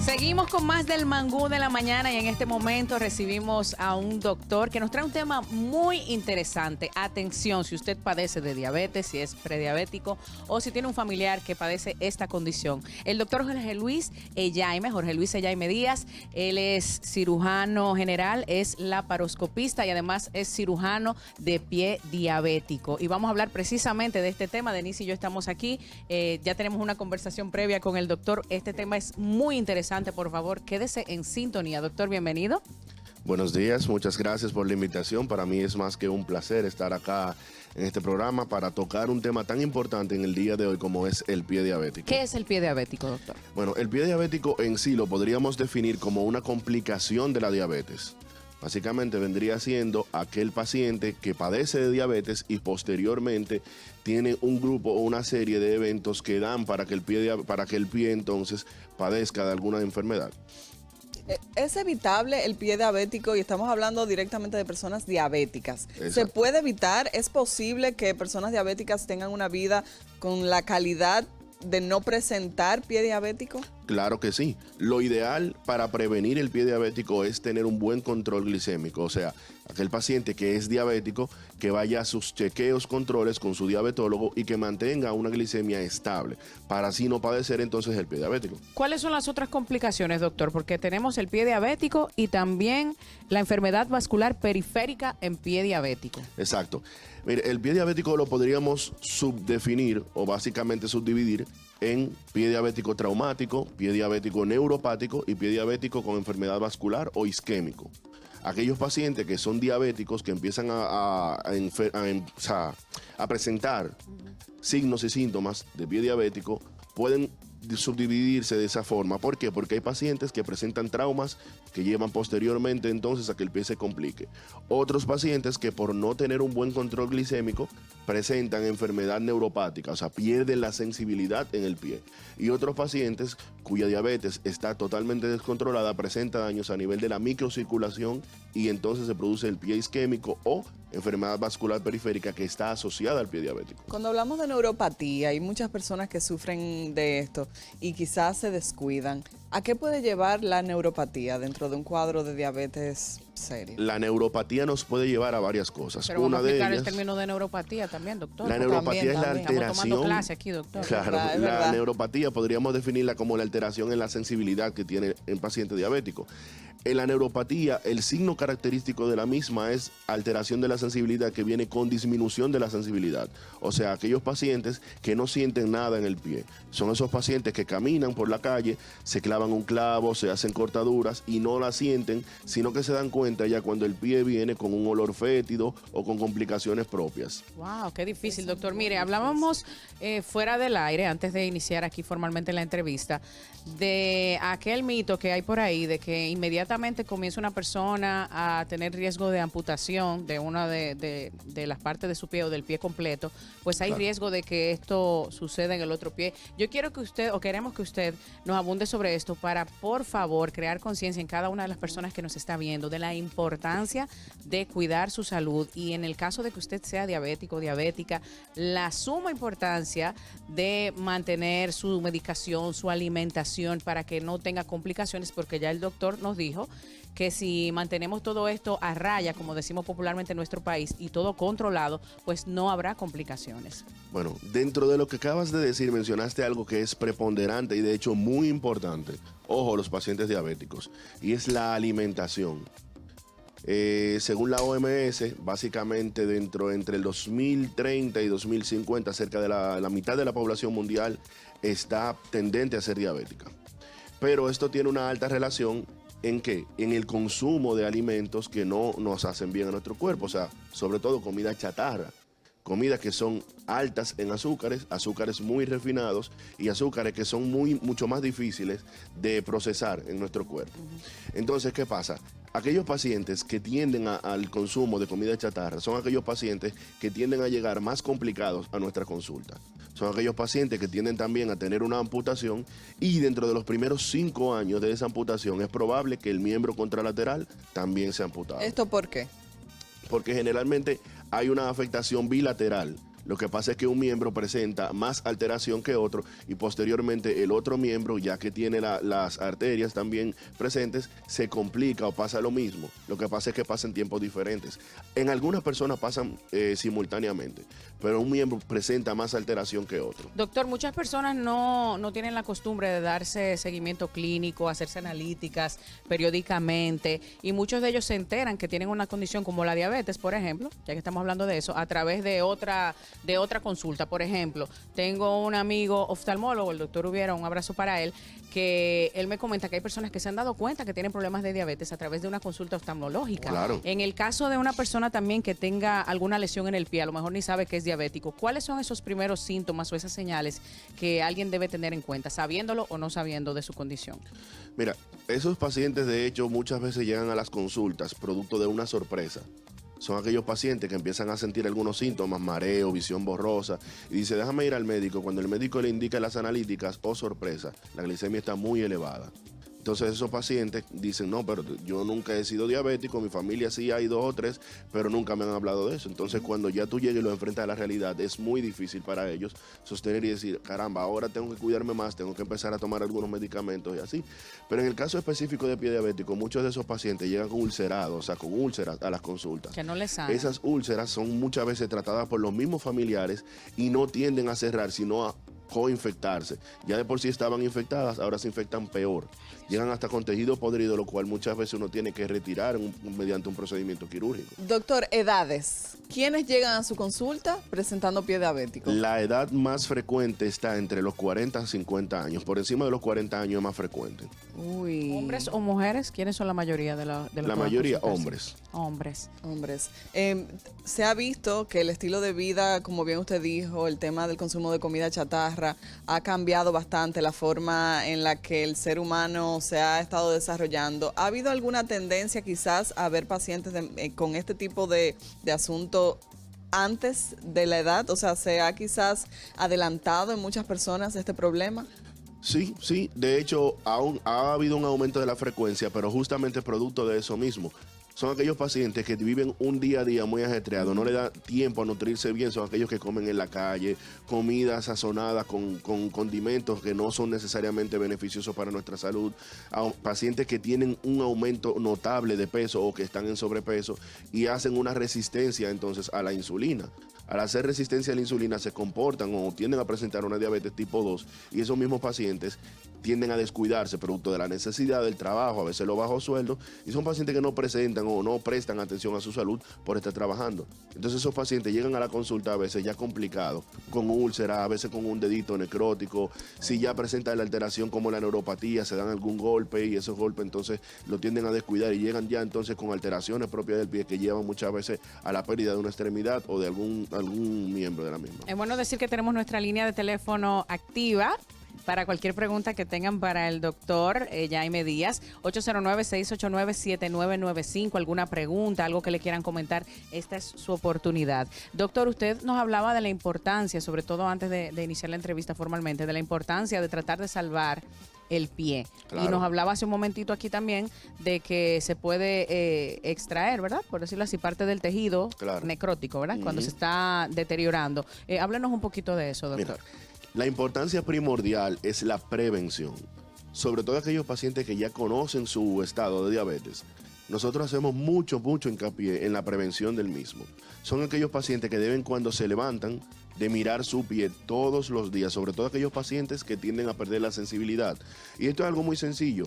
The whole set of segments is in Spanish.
Seguimos con más del Mangú de la mañana y en este momento recibimos a un doctor que nos trae un tema muy interesante. Atención, si usted padece de diabetes, si es prediabético o si tiene un familiar que padece esta condición. El doctor Jorge Luis Ellaime Díaz, él es cirujano general, es laparoscopista y además es cirujano de pie diabético. Y vamos a hablar precisamente de este tema. Denise y yo estamos aquí, ya tenemos una conversación previa con el doctor. Este tema es muy interesante. Por favor, quédese en sintonía. Doctor, bienvenido. Buenos días, muchas gracias por la invitación. Para mí es más que un placer estar acá en este programa para tocar un tema tan importante en el día de hoy como es el pie diabético. ¿Qué es el pie diabético, doctor? Bueno, el pie diabético en sí lo podríamos definir como una complicación de la diabetes. Básicamente vendría siendo aquel paciente que padece de diabetes y posteriormente tiene un grupo o una serie de eventos que dan para que el pie entonces padezca de alguna enfermedad. ¿Es evitable el pie diabético? Y estamos hablando directamente de personas diabéticas. Exacto. ¿Se puede evitar? ¿Es posible que personas diabéticas tengan una vida con la calidad de no presentar pie diabético? Claro que sí. Lo ideal para prevenir el pie diabético es tener un buen control glicémico. O sea, aquel paciente que es diabético, que vaya a sus chequeos, controles con su diabetólogo y que mantenga una glicemia estable, para así no padecer entonces el pie diabético. ¿Cuáles son las otras complicaciones, doctor? Porque tenemos el pie diabético y también la enfermedad vascular periférica en pie diabético. Exacto. Mire, el pie diabético lo podríamos subdefinir o básicamente subdividir en pie diabético traumático, pie diabético neuropático y pie diabético con enfermedad vascular o isquémico. Aquellos pacientes que son diabéticos que empiezan a presentar signos y síntomas de pie diabético pueden subdividirse de esa forma. ¿Por qué? Porque hay pacientes que presentan traumas que llevan posteriormente entonces a que el pie se complique. Otros pacientes que por no tener un buen control glicémico presentan enfermedad neuropática, o sea, pierden la sensibilidad en el pie. Y otros pacientes cuya diabetes está totalmente descontrolada presentan daños a nivel de la microcirculación y entonces se produce el pie isquémico o enfermedad vascular periférica que está asociada al pie diabético. Cuando hablamos de neuropatía, hay muchas personas que sufren de esto y quizás se descuidan. ¿A qué puede llevar la neuropatía dentro de un cuadro de diabetes serio? La neuropatía nos puede llevar a varias cosas. Pero vamos Una a de explicar ellas, el término de neuropatía también, doctor. la neuropatía es la También. Estamos alteración. tomando clase aquí, doctor. Claro, Es la verdad. neuropatía podríamos definirla como la alteración en la sensibilidad que tiene el paciente diabético. En la neuropatía, el signo característico de la misma es alteración de la sensibilidad que viene con disminución de la sensibilidad. O sea, aquellos pacientes que no sienten nada en el pie. Son esos pacientes que caminan por la calle, se clavan un clavo, se hacen cortaduras y no la sienten, sino que se dan cuenta ya cuando el pie viene con un olor fétido o con complicaciones propias. Wow, qué difícil, doctor. Mire, hablábamos fuera del aire, antes de iniciar aquí formalmente la entrevista, de aquel mito que hay por ahí de que inmediatamente comienza una persona a tener riesgo de amputación de una de las partes de su pie o del pie completo, pues hay Claro. riesgo de que esto suceda en el otro pie. Yo quiero que usted, o queremos que usted nos abunde sobre esto para, por favor, crear conciencia en cada una de las personas que nos está viendo de la importancia de cuidar su salud y en el caso de que usted sea diabético o diabética, la suma importancia de mantener su medicación, su alimentación para que no tenga complicaciones, porque ya el doctor nos dijo que si mantenemos todo esto a raya, como decimos popularmente en nuestro país, y todo controlado, pues no habrá complicaciones. Bueno, dentro de lo que acabas de decir, mencionaste algo que es preponderante y de hecho muy importante. Ojo, los pacientes diabéticos. Y es la alimentación. Según la OMS, básicamente entre el 2030 y 2050, cerca de la mitad de la población mundial está tendente a ser diabética. Pero esto tiene una alta relación ¿en qué? En el consumo de alimentos que no nos hacen bien a nuestro cuerpo, o sea, sobre todo comida chatarra. Comidas que son altas en azúcares, azúcares muy refinados y azúcares que son mucho más difíciles de procesar en nuestro cuerpo. Entonces, ¿qué pasa? Aquellos pacientes que tienden al consumo de comida chatarra son aquellos pacientes que tienden a llegar más complicados a nuestra consulta. Son aquellos pacientes que tienden también a tener una amputación y dentro de los primeros 5 años de esa amputación es probable que el miembro contralateral también sea amputado. ¿Esto por qué? Porque generalmente hay una afectación bilateral. Lo que pasa es que un miembro presenta más alteración que otro y posteriormente el otro miembro, ya que tiene las arterias también presentes, se complica o pasa lo mismo. Lo que pasa es que pasa en tiempos diferentes. En algunas personas pasan simultáneamente, pero un miembro presenta más alteración que otro. Doctor, muchas personas no tienen la costumbre de darse seguimiento clínico, hacerse analíticas periódicamente, y muchos de ellos se enteran que tienen una condición como la diabetes, por ejemplo, ya que estamos hablando de eso, a través de otra consulta. Por ejemplo, tengo un amigo oftalmólogo, el doctor Ubiera, un abrazo para él, que él me comenta que hay personas que se han dado cuenta que tienen problemas de diabetes a través de una consulta oftalmológica. Claro. En el caso de una persona también que tenga alguna lesión en el pie, a lo mejor ni sabe que es diabético, ¿cuáles son esos primeros síntomas o esas señales que alguien debe tener en cuenta, sabiéndolo o no sabiendo de su condición? Mira, esos pacientes de hecho muchas veces llegan a las consultas producto de una sorpresa. Son aquellos pacientes que empiezan a sentir algunos síntomas, mareo, visión borrosa, y dice, déjame ir al médico. Cuando el médico le indica las analíticas, oh sorpresa, la glicemia está muy elevada. Entonces esos pacientes dicen, no, pero yo nunca he sido diabético, mi familia sí hay 2 o 3, pero nunca me han hablado de eso. Entonces cuando ya tú llegues y lo enfrentas a la realidad, es muy difícil para ellos sostener y decir, caramba, ahora tengo que cuidarme más, tengo que empezar a tomar algunos medicamentos y así. Pero en el caso específico de pie diabético, muchos de esos pacientes llegan con ulcerados, o sea, con úlceras a las consultas. Que no les sanan. Esas úlceras son muchas veces tratadas por los mismos familiares y no tienden a cerrar, sino a coinfectarse. Ya de por sí estaban infectadas, ahora se infectan peor. Llegan hasta con tejido podrido, lo cual muchas veces uno tiene que retirar mediante un procedimiento quirúrgico. Doctor, edades. ¿Quiénes llegan a su consulta presentando pie diabético? La edad más frecuente está entre los 40 a 50 años. Por encima de los 40 años es más frecuente. Uy. ¿Hombres o mujeres? ¿Quiénes son la mayoría de los La mayoría, hombres. Hombres. Se ha visto que el estilo de vida, como bien usted dijo, el tema del consumo de comida chatarra, ha cambiado bastante la forma en la que el ser humano se ha estado desarrollando. ¿Ha habido alguna tendencia quizás a ver pacientes con este tipo de asunto antes de la edad? O sea, ¿se ha quizás adelantado en muchas personas este problema? Sí. De hecho, aún ha habido un aumento de la frecuencia, pero justamente producto de eso mismo. Son aquellos pacientes que viven un día a día muy ajetreado, no le da tiempo a nutrirse bien, son aquellos que comen en la calle, comidas sazonadas con condimentos que no son necesariamente beneficiosos para nuestra salud, a pacientes que tienen un aumento notable de peso o que están en sobrepeso y hacen una resistencia entonces a la insulina. Al hacer resistencia a la insulina se comportan o tienden a presentar una diabetes tipo 2 y esos mismos pacientes tienden a descuidarse producto de la necesidad del trabajo, a veces los bajos sueldos, y son pacientes que no presentan o no prestan atención a su salud por estar trabajando. Entonces esos pacientes llegan a la consulta a veces ya complicados, con úlceras, a veces con un dedito necrótico, si ya presenta la alteración como la neuropatía, se dan algún golpe y esos golpes entonces lo tienden a descuidar y llegan ya entonces con alteraciones propias del pie que llevan muchas veces a la pérdida de una extremidad o de algún miembro de la misma. Es bueno decir que tenemos nuestra línea de teléfono activa para cualquier pregunta que tengan para el doctor Jaime Díaz, 809-689-7995, alguna pregunta, algo que le quieran comentar, esta es su oportunidad. Doctor, usted nos hablaba de la importancia, sobre todo antes de iniciar la entrevista formalmente, de la importancia de tratar de salvar el pie. Claro. Y nos hablaba hace un momentito aquí también de que se puede extraer, ¿verdad? Por decirlo así, parte del tejido necrótico, ¿verdad? Cuando se está deteriorando. Háblenos un poquito de eso, doctor. Mira, la importancia primordial es la prevención. Sobre todo aquellos pacientes que ya conocen su estado de diabetes. Nosotros hacemos mucho hincapié en la prevención del mismo. Son aquellos pacientes que deben, cuando se levantan, de mirar su pie todos los días, sobre todo aquellos pacientes que tienden a perder la sensibilidad. Y esto es algo muy sencillo.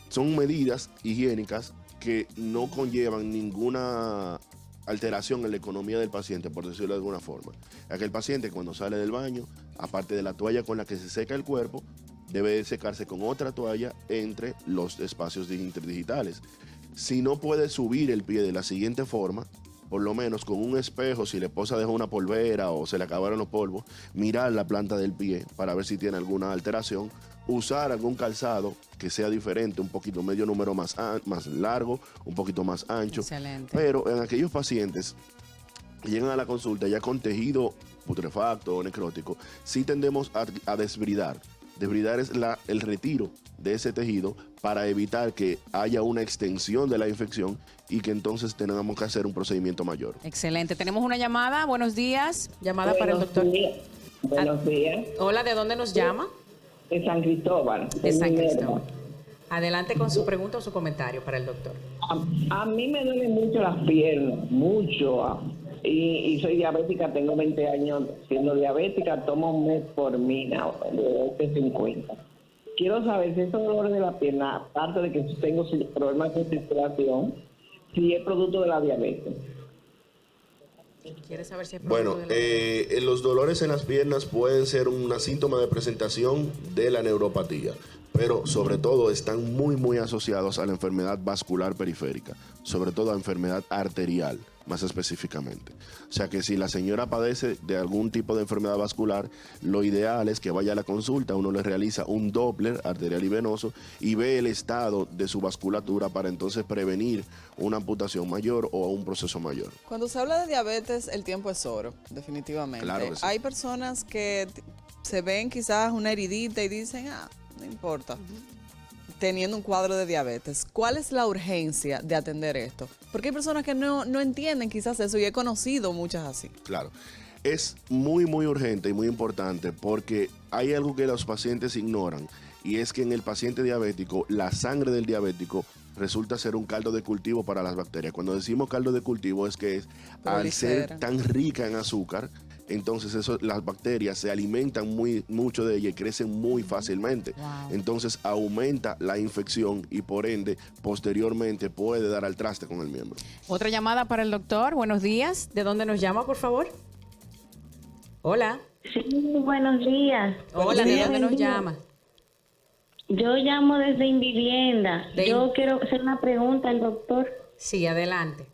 Son medidas higiénicas que no conllevan ninguna alteración en la economía del paciente, por decirlo de alguna forma. Aquel paciente cuando sale del baño, aparte de la toalla con la que se seca el cuerpo, debe secarse con otra toalla entre los espacios interdigitales. Si no puede subir el pie de la siguiente forma, por lo menos con un espejo, si la esposa dejó una polvera o se le acabaron los polvos, mirar la planta del pie para ver si tiene alguna alteración, usar algún calzado que sea diferente, un poquito medio número más largo, un poquito más ancho. Excelente. Pero en aquellos pacientes que llegan a la consulta ya con tejido putrefacto o necrótico, sí tendemos a desbridar. Desbridar es el retiro de ese tejido para evitar que haya una extensión de la infección y que entonces tengamos que hacer un procedimiento mayor. Excelente. Tenemos una llamada. Buenos días. Llamada para el doctor. Buenos días. Hola, ¿de dónde nos llama? De San Cristóbal. De San Minerva. Cristóbal. Adelante con su pregunta o su comentario para el doctor. A mí me duelen mucho las piernas, mucho. Y soy diabética, tengo 20 años siendo diabética, tomo metformina de 50. Quiero saber si esos dolores de la pierna, aparte de que tengo problemas de circulación, si es producto de la diabetes. ¿Quiere saber si es Bueno, producto de la- los dolores en las piernas pueden ser una síntoma de presentación de la neuropatía, pero sobre todo están muy asociados a la enfermedad vascular periférica, sobre todo a enfermedad arterial, más específicamente. O sea que si la señora padece de algún tipo de enfermedad vascular, lo ideal es que vaya a la consulta, uno le realiza un Doppler arterial y venoso y ve el estado de su vasculatura para entonces prevenir una amputación mayor o un proceso mayor. Cuando se habla de diabetes, el tiempo es oro, definitivamente. Claro que sí. Hay personas que se ven quizás una heridita y dicen, no importa, teniendo un cuadro de diabetes. ¿Cuál es la urgencia de atender esto? Porque hay personas que no entienden quizás eso y he conocido muchas así. Claro. Es muy urgente y muy importante porque hay algo que los pacientes ignoran y es que en el paciente diabético, la sangre del diabético resulta ser un caldo de cultivo para las bacterias. Cuando decimos caldo de cultivo es que al ser Proliferan. tan rica en azúcar, entonces las bacterias se alimentan mucho de ella y crecen muy fácilmente. Wow. Entonces aumenta la infección y por ende posteriormente puede dar al traste con el miembro. Otra llamada para el doctor. Buenos días. ¿De dónde nos llama, por favor? Hola. Sí, buenos días. Hola, ¿de días. dónde nos llama? Yo llamo desde Invivienda. De- Yo quiero hacer una pregunta al doctor. Sí, adelante.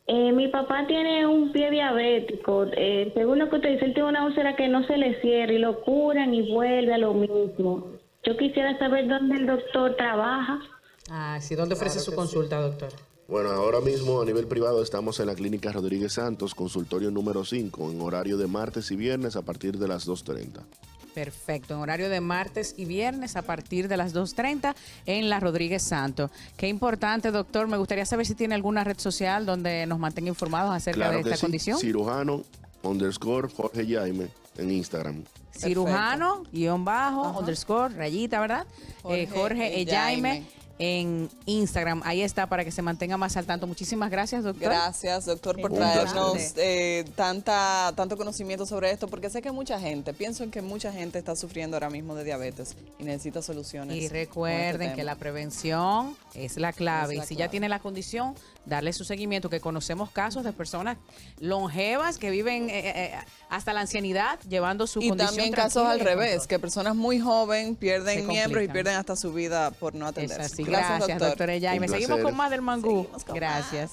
Mi papá tiene un pie diabético. Según lo que usted dice, él tiene una úlcera que no se le cierra y lo curan y vuelve a lo mismo. Yo quisiera saber dónde el doctor trabaja. Ah, sí, ¿dónde ofrece su consulta, doctor? Bueno, ahora mismo a nivel privado estamos en la Clínica Rodríguez Santos, consultorio número 5, en horario de martes y viernes a partir de las 2:30. Perfecto, en horario de martes y viernes a partir de las 2:30 en la Rodríguez Santo. Qué importante, doctor. Me gustaría saber si tiene alguna red social donde nos mantenga informados acerca de esta condición. Cirujano _Jorge Jaime en Instagram. Cirujano, _, rayita, ¿verdad? Jorge E. Jaime en Instagram. Ahí está para que se mantenga más al tanto. Muchísimas gracias, doctor. Gracias, doctor, por Un traernos placer. tanto conocimiento sobre esto, porque sé que pienso en que mucha gente está sufriendo ahora mismo de diabetes y necesita soluciones. Y con este recuerden que tema. la prevención es la clave. Es la Y si clave. ya tiene la condición, darle su seguimiento, que conocemos casos de personas longevas que viven hasta la ancianidad llevando su Y condición también casos tranquila al y en revés, control. que personas muy jóvenes Se pierden miembros y complican. pierden hasta su vida por no Es atenderse. así. Gracias, doctora Jaime. Un Seguimos placer. con más del mangú. Seguimos con Gracias.